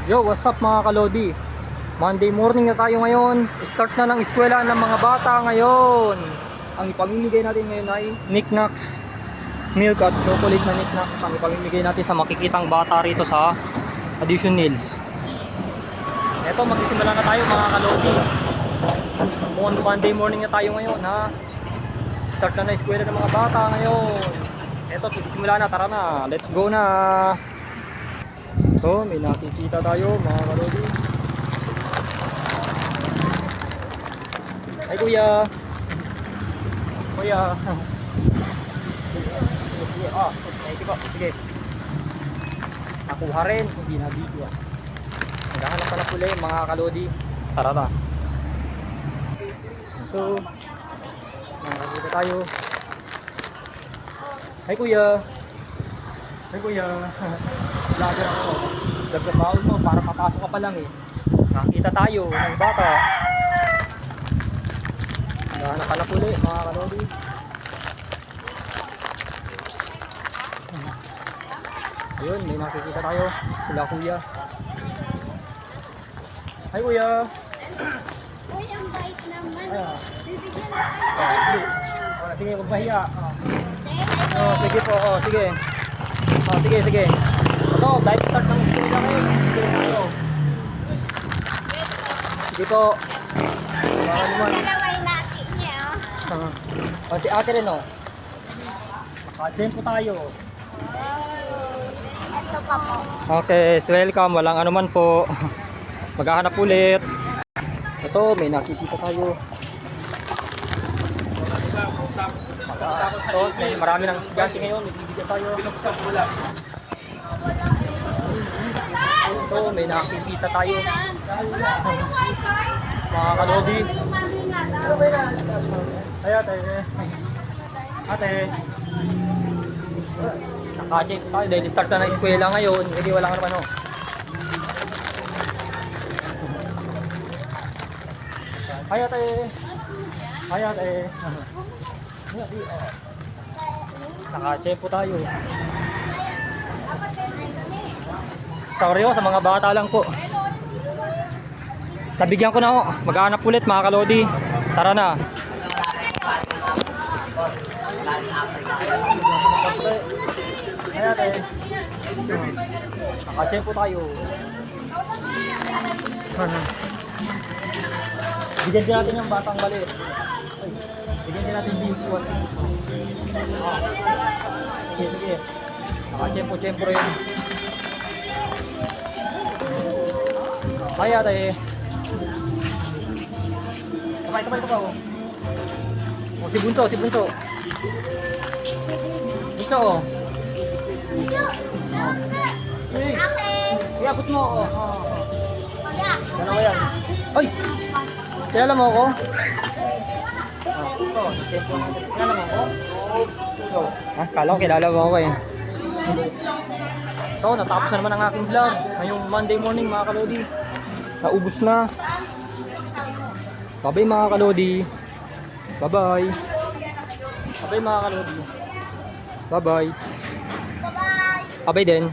Yo, what's up mga kalodi? Monday morning na tayo ngayon. Start na ng eskwela ng mga bata ngayon. Ang ipamimigay natin ngayon ay knickknacks, milk at chocolate na knickknacks. Ang ipamimigay natin sa makikitang bata rito sa Addition Hills. Eto, magsisimula na tayo mga kalodi. Monday morning na tayo ngayon ha. Start na ng eskwela ng mga bata ngayon. Eto, magsisimula na. Tara na, let's go na. So, may nakikita tayo mga kalodi. Ay kuya. Kuya. Thank you po. Sige. Nakuha rin. Hindi na video. Naghahanap ka na pula mga kalodi. Tara na. So, nakikita tayo. Ay kuya. Ay kuya. Vlogger ako. Nagbabaon mo para papasok ka pa lang eh. Nakita tayo ng bata. Naghahanap ka na pula mga kalodi. Ayun, may nakikita tayo. Sila kuya. Hi kuya. Uy, ang bait naman. Ayan. Bibigyan na kayo. Sige, huwag mahiya. Sige po. Sige. Sige. Ito, dahil start ng school na kayo. Sige po. Para naman. Dalaway natin niya, oh. Si ate rin, oh. Naka-attend po tayo. Ito pa po. Okay, so welcome. Walang anuman po. Maghahanap ulit. Ito, may nakikita tayo. Ito, marami ng estudyante ngayon. May bibigyan tayo. Ito, may nakikita tayo. Mga kalodi. Ay, ate. Ate. Naka-check tayo dahil start na ng eskwela ngayon. Hindi wala ka naman, oh. Ay, ate. Ay, ate. Naka-check po tayo. Sorry sa mga bata lang po. Nabigyan ko na ho. Maghahanap ulit mga kalodi. Tara na. Ay ate. Naka-check po tayo. Bigyan din natin yung batang mali. Bigyan din natin visual. Sige. Naka-check po yun. Ay ate. Tabay ko ba oh. Oh, si Bunso. Bunso oh. Hey. Iabot mo oh. Dalawa yan. Ay! Kilala mo ako? Ito. Kilala mo ako? Kala ko kilala mo ako eh. So, natapos na naman ang aking vlog. Ngayong Monday morning mga kalodi. Naubos na. Bye-bye mga kalodi. Bye-bye. Bye-bye mga kalodi. Bye-bye. Bye-bye. Bye-bye din.